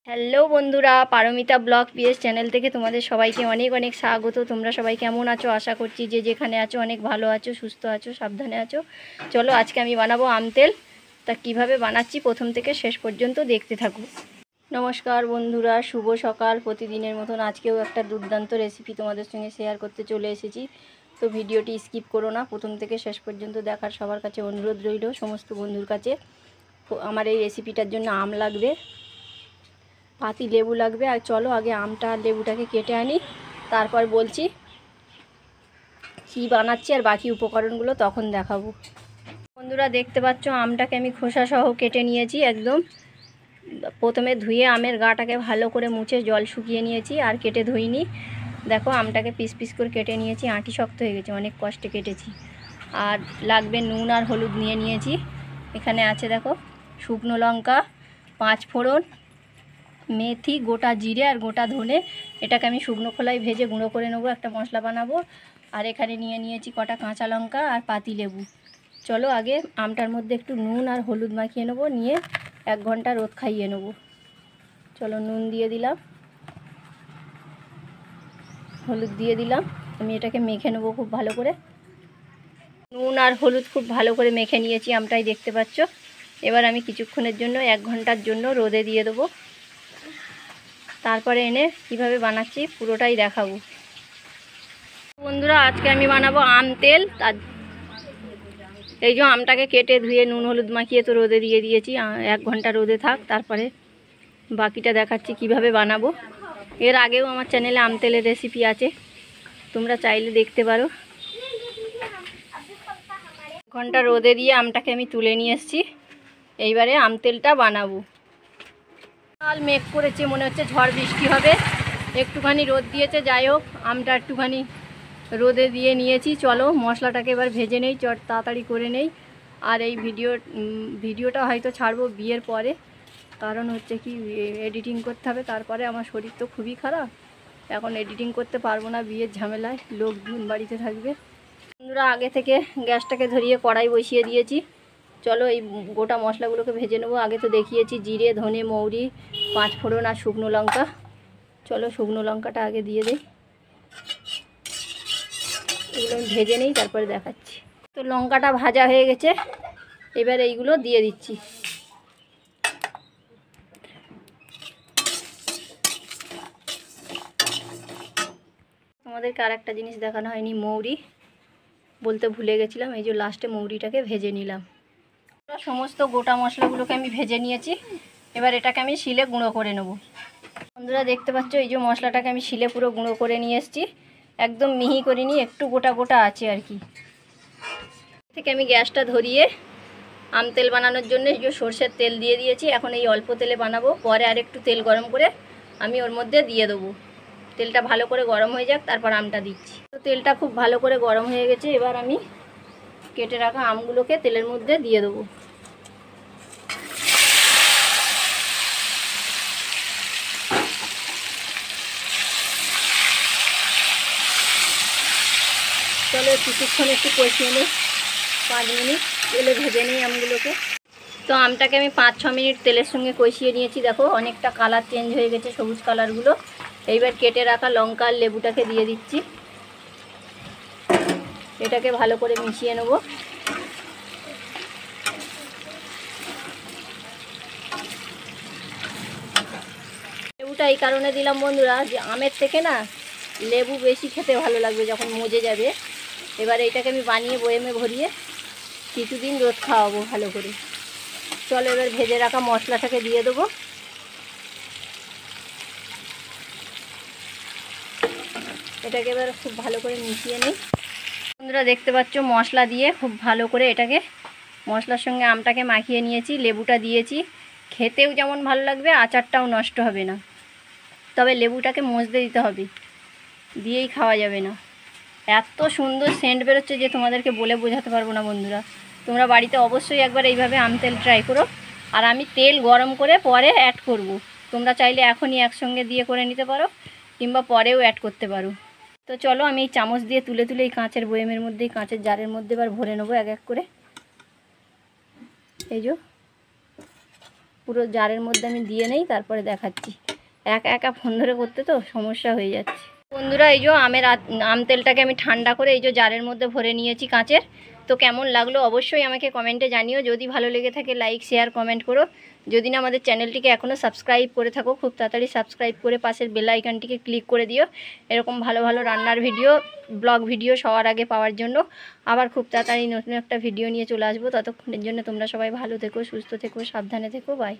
Hello বন্ধুরা, Paromita blog PS channel থেকে তোমাদের সবাইকে অনেক অনেক স্বাগত। তোমরা সবাই কেমন আছো? আশা করছি যে যেখানে আছো অনেক ভালো আছো, সুস্থ আছো, সাবধানে আছো। চলো আজকে আমি বানাবো আম তেল। তা কিভাবে বানাচ্ছি প্রথম থেকে শেষ পর্যন্ত দেখতে থাকো। নমস্কার বন্ধুরা, শুভ সকাল। প্রতিদিনের মতন আজকেও একটা দুর্দান্ত রেসিপি তোমাদের সঙ্গে শেয়ার করতে চলে এসেছি। তো ভিডিওটি স্কিপ করো না, প্রথম থেকে শেষ পর্যন্ত দেখার সবার কাছে অনুরোধ রইল, সমস্ত বন্ধুর কাছে। আমার এই রেসিপিটার জন্য আম লাগবে, পাতি লেবু লাগবে। আর চলো আগে আমটা আর লেবুটাকে কেটে আনি, তারপর বলছি কী বানাচ্ছি আর বাকি উপকরণগুলো তখন দেখাবো। বন্ধুরা দেখতে পাচ্ছ আমটাকে আমি খোসা সহ কেটে নিয়েছি একদম। প্রথমে ধুয়ে আমের গাটাকে ভালো করে মুছে জল শুকিয়ে নিয়েছি, আর কেটে ধুইনি। দেখো আমটাকে পিস পিস করে কেটে নিয়েছি, আঁটি শক্ত হয়ে গেছে, অনেক কষ্টে কেটেছি। আর লাগবে নুন আর হলুদ নিয়েছি। এখানে আছে দেখো শুকনো লঙ্কা, 5 ফোড়ন, মেথি, গোটা জিরে আর গোটা ধনে। এটাকে আমি শুকনো খোলায় ভেজে গুঁড়ো করে নেবো, একটা মশলা বানাবো। আর এখানে নিয়েছি কটা কাঁচা লঙ্কা আর পাতি লেবু। চলো আগে আমটার মধ্যে একটু নুন আর হলুদ মাখিয়ে নেবো, নিয়ে 1 ঘন্টা রোদ খাইয়ে নেবো। চলো নুন দিয়ে দিলাম, হলুদ দিয়ে দিলাম। আমি এটাকে মেখে নেবো খুব ভালো করে। নুন আর হলুদ খুব ভালো করে মেখে নিয়েছি আমটাই, দেখতে পাচ্ছ। এবার আমি কিছুক্ষণের জন্য 1 ঘন্টার জন্য রোদে দিয়ে দেবো, তারপরে এনে কিভাবে বানাচ্ছি পুরোটাই দেখাবো। বন্ধুরা আজকে আমি বানাবো আম তেল। তার এই যে আমটাকে কেটে ধুয়ে নুন হলুদ মাখিয়ে তো রোদে দিয়ে দিয়েছি, 1 ঘন্টা রোদে থাক, তারপরে বাকিটা দেখাচ্ছি কিভাবে বানাবো। এর আগেও আমার চ্যানেলে আম তেলের রেসিপি আছে, তোমরা চাইলে দেখতে পারো। 1 ঘন্টা রোদে দিয়ে আমটাকে আমি তুলে নিয়ে এসেছি। এইবারে আম তেলটা বানাবো। কাল মেঘ করেছে, মনে হচ্ছে ঝড় বৃষ্টি হবে। একটুখানি রোদ দিয়েছে, যাই হোক আমটা একটুখানি রোদে দিয়ে নিয়েছি। চলো মশলাটাকে এবার ভেজে নেই, তাড়াতাড়ি করে নেই। আর এই ভিডিওটা হয়তো ছাড়বো বিয়ের পরে, কারণ হচ্ছে কি এডিটিং করতে হবে। তারপরে আমার শরীর তো খুবই খারাপ, এখন এডিটিং করতে পারবো না বিয়ের ঝামেলায়, লোকজন বাড়িতে থাকবে। বন্ধুরা আগে থেকে গ্যাসটাকে ধরিয়ে কড়াই বসিয়ে দিয়েছি। চলো এই গোটা মশলাগুলোকে ভেজে নেবো। আগে তো দেখিয়েছি জিরে, ধনে, মৌরি, 5 ফোড়ন আর শুকনো লঙ্কা। চলো শুকনো লঙ্কাটা আগে দিয়ে দিই, এগুলো আমি ভেজে নিই, তারপরে দেখাচ্ছি। তো লঙ্কাটা ভাজা হয়ে গেছে, এবার এইগুলো দিয়ে দিচ্ছি। তোমাদেরকে আর একটা জিনিস দেখানো হয়নি, মৌরি বলতে ভুলে গেছিলাম। এই যে লাস্টে মৌরিটাকে ভেজে নিলাম। সমস্ত গোটা মশলাগুলোকে আমি ভেজে নিয়েছি, এবার এটাকে আমি শিলে গুঁড়ো করে নেব। বন্ধুরা দেখতে পাচ্ছ এই যে মশলাটাকে আমি শিলে পুরো গুঁড়ো করে নিয়ে এসেছি, একদম মিহি করিনি, একটু গোটা গোটা আছে আর কি। থেকে আমি গ্যাসটা ধরিয়ে আম তেল বানানোর জন্য এই যে সরষের তেল দিয়ে দিয়েছি। এখন এই অল্প তেলে বানাবো, পরে আর একটু তেল গরম করে আমি ওর মধ্যে দিয়ে দেবো। তেলটা ভালো করে গরম হয়ে যাক, তারপর আমটা দিচ্ছি। তো তেলটা খুব ভালো করে গরম হয়ে গেছে, এবার আমি কেটে রাখা আমগুলোকে তেলের মধ্যে দিয়ে দেবো। চলো কিছুক্ষণ একটু কষিয়ে নিই, 5 মিনিট তেলে ভেজে নিই আমগুলোকে। তো আমটাকে আমি 5-6 মিনিট তেলের সঙ্গে কষিয়ে নিয়েছি। দেখো অনেকটা কালার চেঞ্জ হয়ে গেছে, সবুজ কালারগুলো। এইবার কেটে রাখা লঙ্কা আর লেবুটাকে দিয়ে দিচ্ছি, এটাকে ভালো করে মিশিয়ে নেব। লেবুটা এই কারণে দিলাম বন্ধুরা, যে আমের থেকে না লেবু বেশি খেতে ভালো লাগবে যখন মজে যাবে। এবার এইটাকে আমি বানিয়ে বয়েমে ভরিয়ে কিছুদিন রোদ খাওয়াবো ভালো করে। চলো এবার ভেজে রাখা মশলাটাকে দিয়ে দেবো। এটাকে এবার খুব ভালো করে মিশিয়ে নিই। বন্ধুরা দেখতে পাচ্ছ মশলা দিয়ে খুব ভালো করে এটাকে মশলার সঙ্গে আমটাকে মাখিয়ে নিয়েছি, লেবুটা দিয়েছি। খেতেও যেমন ভালো লাগবে, আচারটাও নষ্ট হবে না। তবে লেবুটাকে মজতে দিতে হবে, দিয়েই খাওয়া যাবে না। এত সুন্দর সেন্ট বেরোচ্ছে যে তোমাদেরকে বলে বোঝাতে পারবো না। বন্ধুরা তোমরা বাড়িতে অবশ্যই একবার এইভাবে আম তেল ট্রাই করো। আর আমি তেল গরম করে পরে অ্যাড করব, তোমরা চাইলে এখনই একসঙ্গে দিয়ে করে নিতে পারো, কিংবা পরেও অ্যাড করতে পারো। তো চলো আমি এই চামচ দিয়ে তুলে তুলে এই কাঁচের বয়েমের মধ্যে, কাঁচের জারের মধ্যে এবার ভরে নেবো এক এক করে। এই যে পুরো জারের মধ্যে আমি দিয়ে নেই, তারপরে দেখাচ্ছি। একা একা ফোন ধরে করতে তো সমস্যা হয়ে যাচ্ছে। বন্ধুরা এই যে আম তেলটাকে আমি ঠান্ডা করে এই যে জারের মধ্যে ভরে নিয়েছি কাঁচের। তো কেমন লাগলো অবশ্যই আমাকে কমেন্টে জানিও। যদি ভালো লেগে থাকে লাইক শেয়ার কমেন্ট করো। যদি না আমাদের চ্যানেলটিকে এখনও সাবস্ক্রাইব করে থাকো, খুব তাড়াতাড়ি সাবস্ক্রাইব করে পাশের বেল আইকনটিকে ক্লিক করে দিও, এরকম ভালো ভালো রান্নার ভিডিও, ব্লগ ভিডিও সবার আগে পাওয়ার জন্য। আবার খুব তাড়াতাড়ি নতুন একটা ভিডিও নিয়ে চলে আসবো। ততক্ষণের জন্য তোমরা সবাই ভালো থেকো, সুস্থ থেকো, সাবধানে থেকো। বাই।